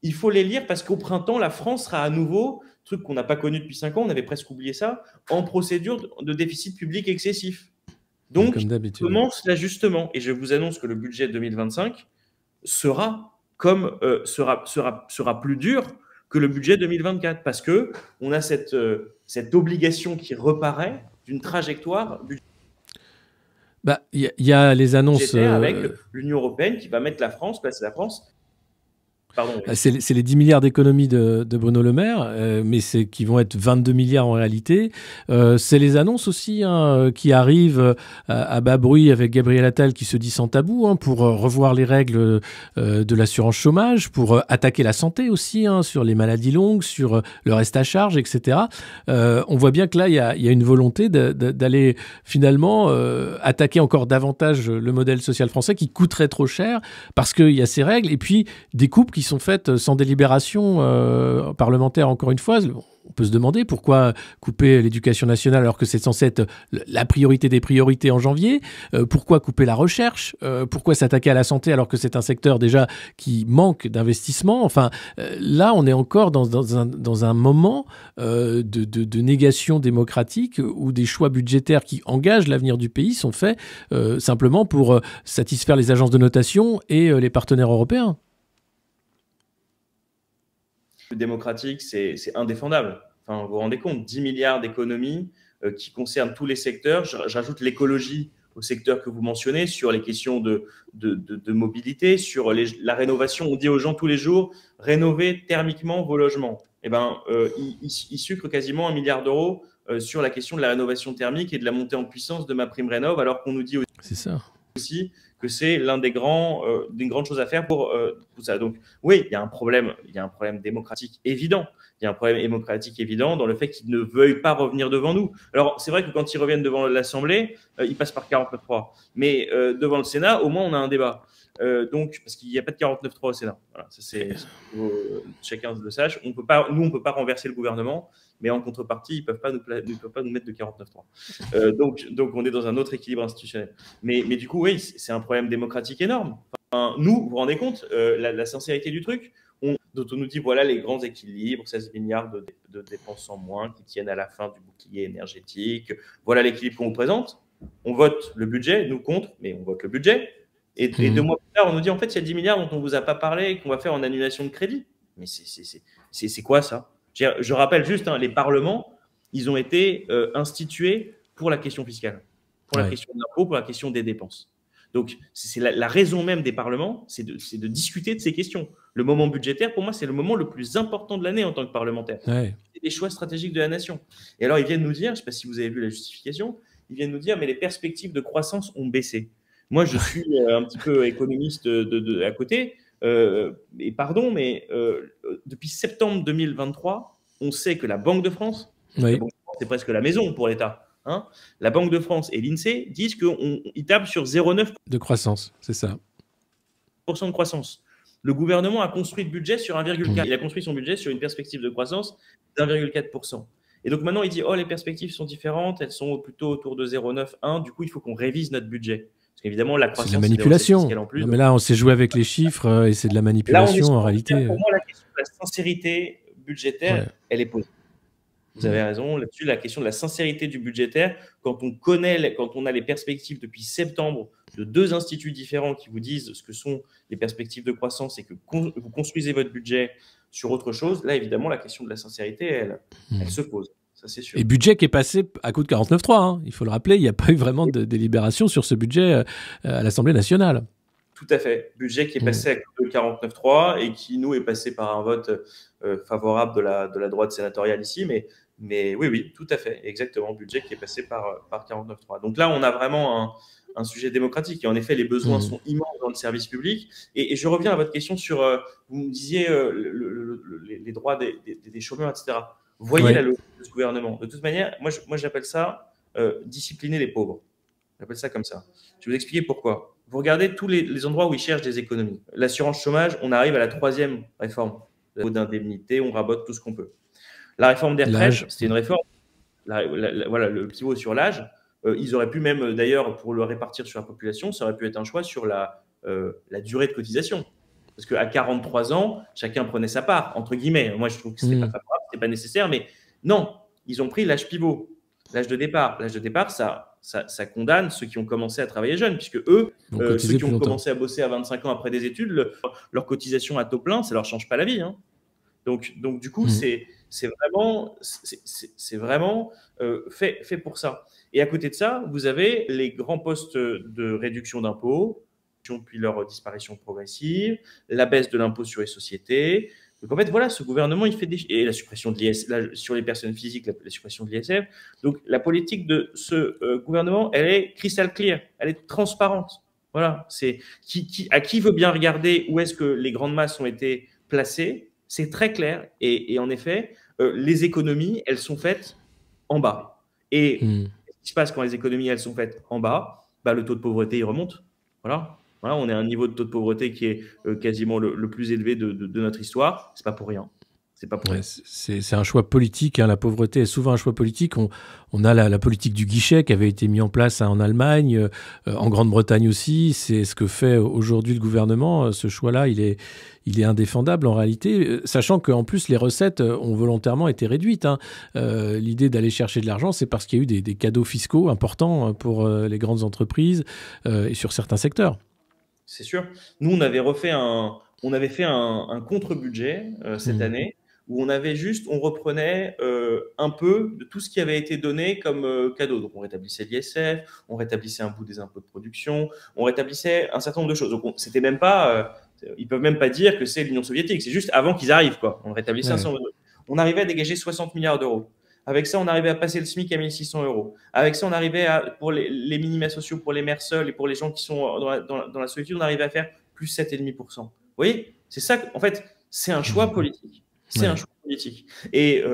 S2: Il faut les lire parce qu'au printemps, la France sera à nouveau, truc qu'on n'a pas connu depuis 5 ans, on avait presque oublié ça, en procédure de déficit public excessif. Donc, commence l'ajustement. Et je vous annonce que le budget 2025 sera plus dur que le budget 2024 parce qu'on a cette obligation qui reparaît d'une trajectoire budgétaire.
S1: Il y a les annonces
S2: avec l'Union européenne qui va mettre placer la France.
S1: C'est les 10 milliards d'économies de Bruno Le Maire, mais qui vont être 22 milliards en réalité. C'est les annonces aussi qui arrivent à bas bruit avec Gabriel Attal qui se dit sans tabou pour revoir les règles de l'assurance chômage, pour attaquer la santé aussi sur les maladies longues, sur le reste à charge, etc. On voit bien que là, il y a une volonté d'aller finalement attaquer encore davantage le modèle social français qui coûterait trop cher parce qu'il y a ces règles et puis des coupes qui sont faites sans délibération parlementaire, encore une fois. On peut se demander pourquoi couper l'éducation nationale alors que c'est censé être la priorité des priorités en janvier. Pourquoi couper la recherche, pourquoi s'attaquer à la santé alors que c'est un secteur déjà qui manque d'investissement. Enfin, là, on est encore dans un moment de négation démocratique où des choix budgétaires qui engagent l'avenir du pays sont faits simplement pour satisfaire les agences de notation et les partenaires européens.
S2: Démocratique, c'est indéfendable. Enfin, vous vous rendez compte, 10 milliards d'économies qui concernent tous les secteurs. J'ajoute l'écologie au secteur que vous mentionnez, sur les questions de mobilité, sur la rénovation. On dit aux gens tous les jours, rénovez thermiquement vos logements. Ils sucrent quasiment 1 milliard d'euros sur la question de la rénovation thermique et de la montée en puissance de MaPrimeRénov', alors qu'on nous dit aussi que c'est d'une grande chose à faire pour tout ça. Donc oui, il y a un problème démocratique évident. Il y a un problème démocratique évident dans le fait qu'ils ne veuillent pas revenir devant nous. Alors c'est vrai que quand ils reviennent devant l'Assemblée, ils passent par 49.3. Mais devant le Sénat, au moins on a un débat. Parce qu'il n'y a pas de 49.3 au Sénat. Voilà, chacun le sache. On peut pas renverser le gouvernement, mais en contrepartie, ils ne peuvent pas nous mettre de 49.3. Donc, on est dans un autre équilibre institutionnel. Mais du coup, oui, c'est un problème démocratique énorme. Enfin, vous vous rendez compte, la sincérité du truc, dont on nous dit, voilà les grands équilibres, 16 milliards de dépenses en moins qui tiennent à la fin du bouclier énergétique. Voilà l'équilibre qu'on vous présente. On vote le budget, nous contre, mais on vote le budget. Et 2 mois plus tard, on nous dit, en fait, il y a 10 milliards dont on ne vous a pas parlé et qu'on va faire en annulation de crédit. Mais c'est quoi ça? Je rappelle juste, les parlements, ils ont été institués pour la question fiscale, pour la question de l'impôt, pour la question des dépenses. Donc, c'est la raison même des parlements, c'est de discuter de ces questions. Le moment budgétaire, pour moi, c'est le moment le plus important de l'année en tant que parlementaire. les choix stratégiques de la nation. Et alors, ils viennent nous dire, je ne sais pas si vous avez vu la justification, ils viennent nous dire, mais les perspectives de croissance ont baissé. Moi, je suis un petit peu économiste à côté, et pardon, mais depuis septembre 2023, on sait que la Banque de France,
S1: Oui.
S2: c'est presque la maison pour l'État, hein, la Banque de France et l'INSEE disent qu'ils tablent sur 0,9%
S1: de croissance, c'est ça.
S2: de croissance. Le gouvernement a construit le budget sur 1,4%. Il a construit son budget sur une perspective de croissance d'1,4%. Et donc maintenant, il dit, oh, les perspectives sont différentes, elles sont plutôt autour de 0,9, 1. Du coup, il faut qu'on révise notre budget. Parce qu'évidemment, la croissance,
S1: c'est de la manipulation.
S2: En plus,
S1: non, mais là, on s'est joué avec les chiffres et c'est de la manipulation en réalité.
S2: Pour moi, la question de la sincérité budgétaire, elle est posée. Vous avez raison là-dessus, la question de la sincérité du budgétaire, quand on a les perspectives depuis septembre de 2 instituts différents qui vous disent ce que sont les perspectives de croissance et que vous construisez votre budget sur autre chose, là, évidemment, la question de la sincérité, elle se pose. Ça, c'est sûr.
S1: Et budget qui est passé à coup de 49.3, hein. Il faut le rappeler, il n'y a pas eu vraiment de délibération sur ce budget à l'Assemblée nationale.
S2: Tout à fait. Budget qui est passé à coup de 49.3 et qui, nous, est passé par un vote favorable de la droite sénatoriale ici, mais oui, tout à fait, exactement, budget qui est passé par 49.3. Donc là, on a vraiment un sujet démocratique et en effet, les besoins sont immenses dans le service public. Et je reviens à votre question sur, vous me disiez les droits des chômeurs, etc. Vous voyez la logique de ce gouvernement. De toute manière, moi j'appelle ça discipliner les pauvres. J'appelle ça comme ça. Je vais vous expliquer pourquoi. Vous regardez tous les endroits où ils cherchent des économies. L'assurance chômage, on arrive à la 3e réforme. D'indemnité, on rabote tout ce qu'on peut. La réforme des retraites, c'était une réforme. Voilà, le pivot sur l'âge. Ils auraient pu même, d'ailleurs, pour le répartir sur la population, ça aurait pu être un choix sur la durée de cotisation. Parce qu'à 43 ans, chacun prenait sa part, entre guillemets. Moi, je trouve que ce n'était pas favorable, ce n'était pas nécessaire. Mais non, ils ont pris l'âge pivot, l'âge de départ. L'âge de départ, ça condamne ceux qui ont commencé à travailler jeunes, puisque eux, ceux qui ont commencé à bosser à 25 ans après des études, leur cotisation à taux plein, ça ne leur change pas la vie. Hein. Donc, du coup, c'est vraiment fait pour ça. Et à côté de ça, vous avez les grands postes de réduction d'impôts, puis leur disparition progressive, la baisse de l'impôt sur les sociétés. Donc, en fait, voilà, ce gouvernement, il fait et la suppression de l'ISF, sur les personnes physiques, la suppression de l'ISF. Donc, la politique de ce gouvernement, elle est crystal clear, elle est transparente. Voilà, c'est à qui veut bien regarder où est-ce que les grandes masses ont été placées. C'est très clair et en effet, les économies, elles sont faites en bas. Et ce qui se passe quand les économies, elles sont faites en bas, le taux de pauvreté, il remonte. Voilà, on est à un niveau de taux de pauvreté qui est quasiment le plus élevé de notre histoire. C'est pas pour rien. C'est pas pour rien.
S1: C'est un choix politique. Hein. La pauvreté est souvent un choix politique. On a la politique du guichet qui avait été mise en place en Allemagne, en Grande-Bretagne aussi. C'est ce que fait aujourd'hui le gouvernement. Ce choix-là, il est indéfendable en réalité, sachant qu'en plus les recettes ont volontairement été réduites. Hein. L'idée d'aller chercher de l'argent, c'est parce qu'il y a eu des cadeaux fiscaux importants pour les grandes entreprises et sur certains secteurs.
S2: C'est sûr. Nous, on avait fait un contre-budget cette année où on reprenait un peu de tout ce qui avait été donné comme cadeau. Donc, on rétablissait l'ISF, on rétablissait un bout des impôts de production, on rétablissait un certain nombre de choses. Donc, c'était même pas, ils peuvent même pas dire que c'est l'Union soviétique. C'est juste avant qu'ils arrivent, quoi. On rétablissait un certain nombre de choses. On arrivait à dégager 60 milliards d'euros. Avec ça, on arrivait à passer le SMIC à 1 600 euros. Avec ça, on arrivait pour les minima sociaux, pour les mères seules et pour les gens qui sont dans la solitude, on arrivait à faire plus 7,5%. Vous voyez, c'est ça, en fait, c'est un choix politique. C'est un choix politique. Et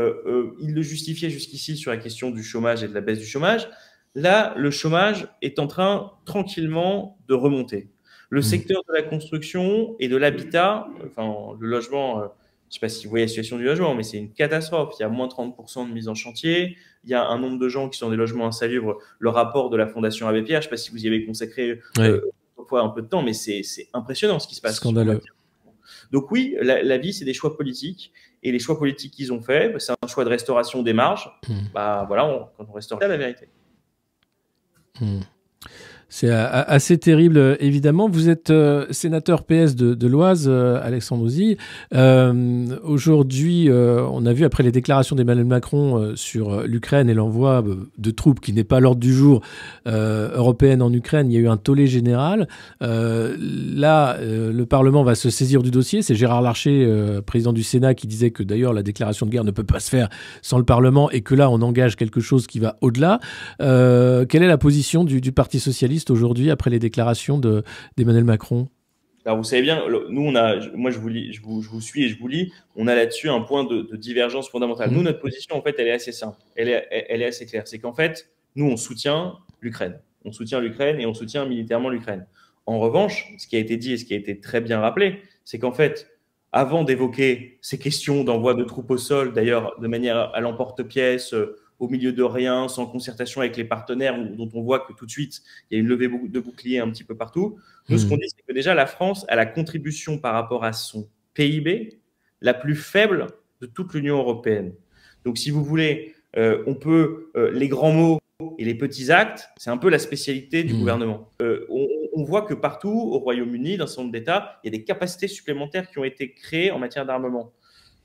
S2: il le justifiait jusqu'ici sur la question du chômage et de la baisse du chômage. Là, le chômage est en train tranquillement de remonter. Le secteur de la construction et de l'habitat, enfin, le logement, je ne sais pas si vous voyez la situation du logement, mais c'est une catastrophe. Il y a moins 30% de mise en chantier. Il y a un nombre de gens qui sont dans des logements insalubres. Le rapport de la Fondation Abbé Pierre, je ne sais pas si vous y avez consacré fois un peu de temps, mais c'est impressionnant ce qui se passe.
S1: Scandaleux.
S2: Donc oui, la vie, c'est des choix politiques. Et les choix politiques qu'ils ont faits, c'est un choix de restauration des marges. Voilà, quand on restaure la vérité.
S1: C'est assez terrible, évidemment. Vous êtes sénateur PS de l'Oise, Alexandre Ozy. Aujourd'hui, on a vu, après les déclarations d'Emmanuel Macron sur l'Ukraine et l'envoi de troupes qui n'est pas à l'ordre du jour européenne en Ukraine, il y a eu un tollé général. Là, le Parlement va se saisir du dossier. C'est Gérard Larcher, président du Sénat, qui disait que d'ailleurs la déclaration de guerre ne peut pas se faire sans le Parlement et que là, on engage quelque chose qui va au-delà. Quelle est la position du Parti socialiste aujourd'hui après les déclarations d'Emmanuel Macron?
S2: Alors, vous savez bien, nous, moi, je vous suis et je vous lis, on a là-dessus un point de divergence fondamentale. Nous, notre position, en fait, elle est assez simple, elle est assez claire. C'est qu'en fait, nous, on soutient l'Ukraine. On soutient l'Ukraine et on soutient militairement l'Ukraine. En revanche, ce qui a été dit et ce qui a été très bien rappelé, c'est qu'en fait, avant d'évoquer ces questions d'envoi de troupes au sol, d'ailleurs, de manière à l'emporte-pièce, au milieu de rien, sans concertation avec les partenaires, dont on voit que tout de suite, il y a une levée de boucliers un petit peu partout. Nous, ce qu'on dit, c'est que déjà, la France a la contribution par rapport à son PIB la plus faible de toute l'Union européenne. Donc, si vous voulez, on peut, les grands mots et les petits actes, c'est un peu la spécialité du gouvernement. On voit que partout, au Royaume-Uni, dans un certain nombre d'États, il y a des capacités supplémentaires qui ont été créées en matière d'armement.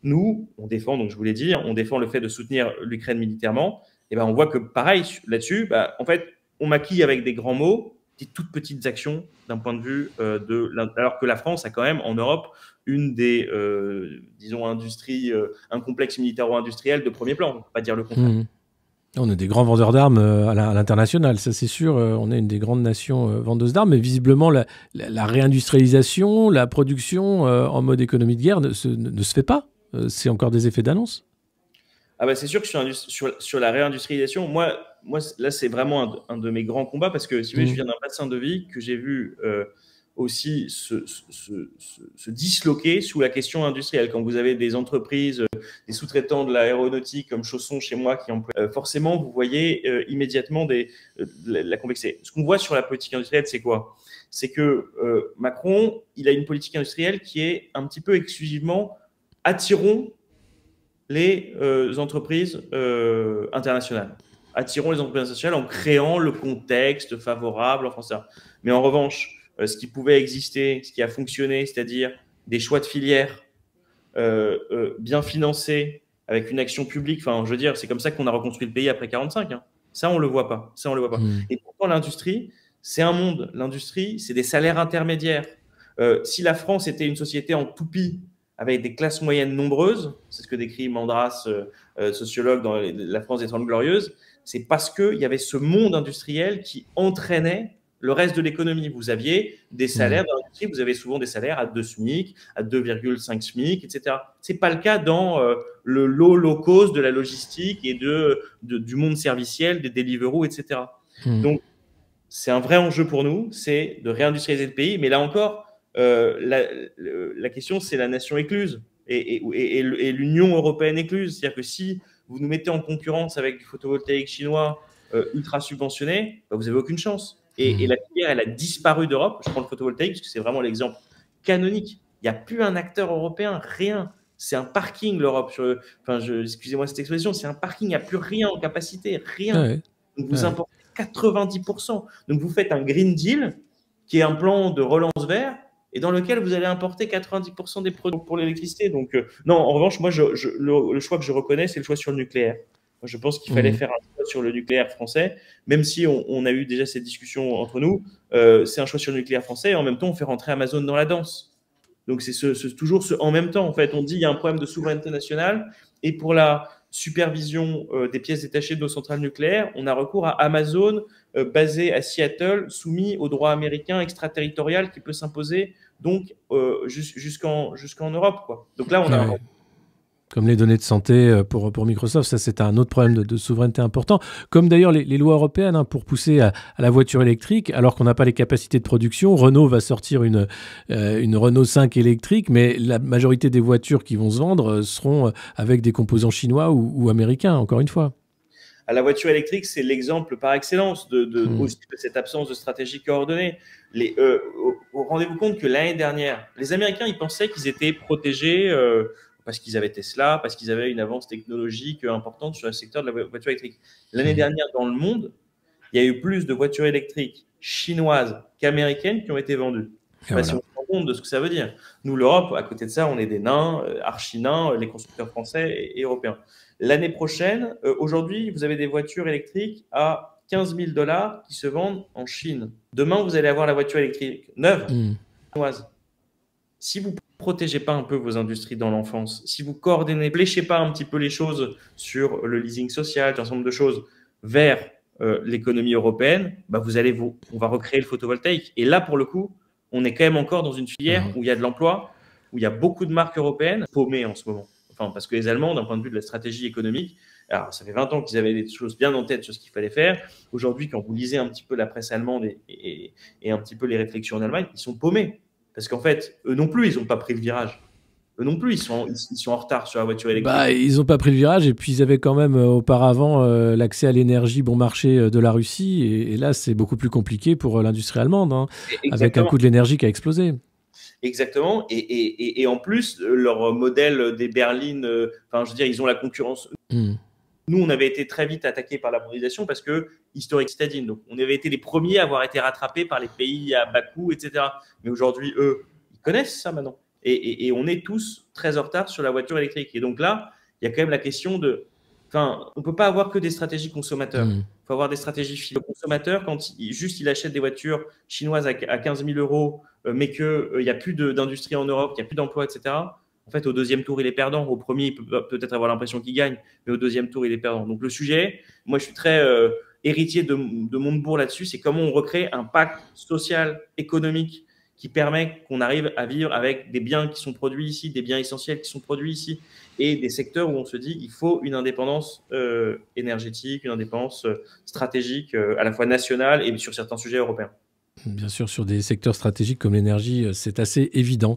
S2: Nous, on défend, donc je vous l'ai dit, on défend le fait de soutenir l'Ukraine militairement. Et ben, on voit que pareil là-dessus, en fait, on maquille avec des grands mots des toutes petites actions d'un point de vue alors que la France a quand même en Europe une des, disons, industries, un complexe militaro-industriel de premier plan, on ne peut pas dire le contraire.
S1: On est des grands vendeurs d'armes à l'international, ça c'est sûr. On est une des grandes nations vendeuses d'armes, mais visiblement la réindustrialisation, la production en mode économie de guerre ne se fait pas. C'est encore des effets d'annonce.
S2: Ah bah c'est sûr que sur la réindustrialisation, moi là c'est vraiment un de mes grands combats parce que si vous voulez, je viens d'un bassin de vie que j'ai vu aussi se disloquer sous la question industrielle. Quand vous avez des entreprises, des sous-traitants de l'aéronautique comme Chausson chez moi qui emploient, forcément vous voyez immédiatement la complexité. Ce qu'on voit sur la politique industrielle, c'est quoi? C'est que Macron, il a une politique industrielle qui est un petit peu exclusivement attirons les entreprises internationales. Attirons les entreprises internationales en créant le contexte favorable en France. Mais en revanche, ce qui pouvait exister, ce qui a fonctionné, c'est-à-dire des choix de filières bien financés, avec une action publique, enfin, je veux dire, c'est comme ça qu'on a reconstruit le pays après 45. Hein. Ça, on le voit pas. Ça, on le voit pas. Et pourtant, l'industrie, c'est un monde. L'industrie, c'est des salaires intermédiaires. Si la France était une société en toupie, avec des classes moyennes nombreuses, c'est ce que décrit Mandras, sociologue dans la France des 30 Glorieuses, c'est parce qu'il y avait ce monde industriel qui entraînait le reste de l'économie. Vous aviez des salaires dans l'industrie, vous avez souvent des salaires à 2 SMIC, à 2,5 SMIC, etc. Ce n'est pas le cas dans le low cost de la logistique et du monde serviciel, des Deliveroo, etc. Donc, c'est un vrai enjeu pour nous, c'est de réindustrialiser le pays, mais là encore, la question, c'est la nation écluse et l'Union européenne écluse. C'est-à-dire que si vous nous mettez en concurrence avec du photovoltaïque chinois ultra subventionné, vous n'avez aucune chance. Et la filière, elle a disparu d'Europe. Je prends le photovoltaïque parce que c'est vraiment l'exemple canonique. Il n'y a plus un acteur européen, rien. C'est un parking, l'Europe. Excusez-moi cette expression, c'est un parking, il n'y a plus rien en capacité, rien. Donc vous importez 90%. Donc vous faites un Green Deal qui est un plan de relance vert et dans lequel vous allez importer 90% des produits pour l'électricité. Donc, non, en revanche, moi, le choix que je reconnais, c'est le choix sur le nucléaire. Moi, je pense qu'il fallait faire un choix sur le nucléaire français, même si on a eu déjà cette discussion entre nous. C'est un choix sur le nucléaire français et en même temps, on fait rentrer Amazon dans la danse. Donc, c'est toujours en même temps. En fait, on dit qu'il y a un problème de souveraineté nationale et pour la supervision des pièces détachées de nos centrales nucléaires, on a recours à Amazon basé à Seattle, soumis au droit américain extraterritorial qui peut s'imposer donc jusqu'en Europe, quoi. Donc là, on a
S1: comme les données de santé pour Microsoft, ça c'est un autre problème de souveraineté important. Comme d'ailleurs les lois européennes pour pousser à la voiture électrique, alors qu'on n'a pas les capacités de production. Renault va sortir une Renault 5 électrique, mais la majorité des voitures qui vont se vendre seront avec des composants chinois ou américains, encore une fois.
S2: À la voiture électrique, c'est l'exemple par excellence aussi de cette absence de stratégie coordonnée. Rendez-vous compte que l'année dernière, les Américains, ils pensaient qu'ils étaient protégés parce qu'ils avaient Tesla, parce qu'ils avaient une avance technologique importante sur le secteur de la voiture électrique. L'année dernière, dans le monde, il y a eu plus de voitures électriques chinoises qu'américaines qui ont été vendues. Je ne sais pas si on se rend compte de ce que ça veut dire. Nous, l'Europe, à côté de ça, on est des nains, archi-nains, les constructeurs français et européens. L'année prochaine, aujourd'hui, vous avez des voitures électriques à 15 000 $ qui se vendent en Chine. Demain, vous allez avoir la voiture électrique neuve, chinoise. Si vous ne protégez pas un peu vos industries dans l'enfance, si vous coordonnez, fléchez pas un petit peu les choses sur le leasing social, un certain nombre de choses vers l'économie européenne, bah on va recréer le photovoltaïque. Et là, pour le coup, on est quand même encore dans une filière où il y a de l'emploi, où il y a beaucoup de marques européennes paumées en ce moment. Enfin, parce que les Allemands, d'un point de vue de la stratégie économique, alors ça fait 20 ans qu'ils avaient des choses bien en tête sur ce qu'il fallait faire. Aujourd'hui, quand vous lisez un petit peu la presse allemande et un petit peu les réflexions en Allemagne, ils sont paumés. Parce qu'en fait, eux non plus, ils n'ont pas pris le virage. Eux non plus, ils sont en retard sur la voiture électrique.
S1: Bah, ils n'ont pas pris le virage et puis ils avaient quand même auparavant l'accès à l'énergie bon marché de la Russie. Et là, c'est beaucoup plus compliqué pour l'industrie allemande, hein, avec un coût de l'énergie qui a explosé.
S2: Exactement. Et en plus, leur modèle des berlines, enfin, je veux dire, ils ont la concurrence. Nous, on avait été très vite attaqués par la mondialisation parce que historique citadine. Donc, on avait été les premiers à avoir été rattrapés par les pays à bas coût, etc. Mais aujourd'hui, eux, ils connaissent ça maintenant. Et on est tous très en retard sur la voiture électrique. Et donc là, il y a quand même la question de... Enfin, on ne peut pas avoir que des stratégies consommateurs. Il faut avoir des stratégies filles. Le consommateur, quand il achète des voitures chinoises à 15 000 €, mais qu'il n'y a plus d'industrie en Europe, qu'il n'y a plus d'emploi, etc., en fait, au deuxième tour, il est perdant. Au premier, il peut peut-être avoir l'impression qu'il gagne, mais au deuxième tour, il est perdant. Donc le sujet, moi, je suis très héritier de Montebourg là-dessus, c'est comment on recrée un pacte social, économique, qui permet qu'on arrive à vivre avec des biens qui sont produits ici, des biens essentiels qui sont produits ici, et des secteurs où on se dit qu'il faut une indépendance énergétique, une indépendance stratégique, à la fois nationale et sur certains sujets européens.
S1: Bien sûr, sur des secteurs stratégiques comme l'énergie, c'est assez évident.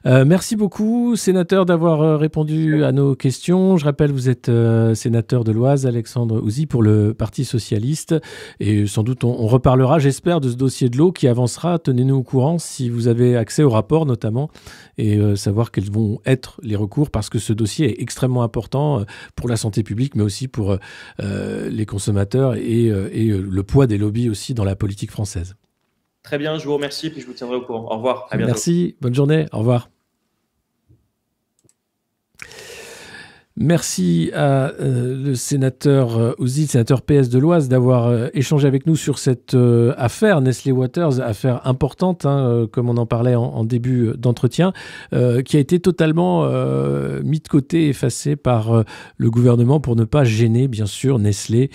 S1: Merci beaucoup, sénateur, d'avoir répondu à nos questions. Je rappelle, vous êtes sénateur de l'Oise, Alexandre Houzzi, pour le Parti socialiste. Et sans doute, on reparlera, j'espère, de ce dossier de l'eau qui avancera. Tenez-nous au courant si vous avez accès au rapport, notamment, et savoir quels vont être les recours, parce que ce dossier est extrêmement important pour la santé publique, mais aussi pour les consommateurs et le poids des lobbies aussi dans la politique française.
S2: Très bien, je vous remercie et puis je vous tiendrai au courant. Au revoir, à bientôt.
S1: Merci, bonne journée, au revoir. Merci à le sénateur Houzzi, sénateur PS de l'Oise, d'avoir échangé avec nous sur cette affaire Nestlé Waters, affaire importante, hein, comme on en parlait en début d'entretien, qui a été totalement mis de côté, effacée par le gouvernement pour ne pas gêner, bien sûr, Nestlé.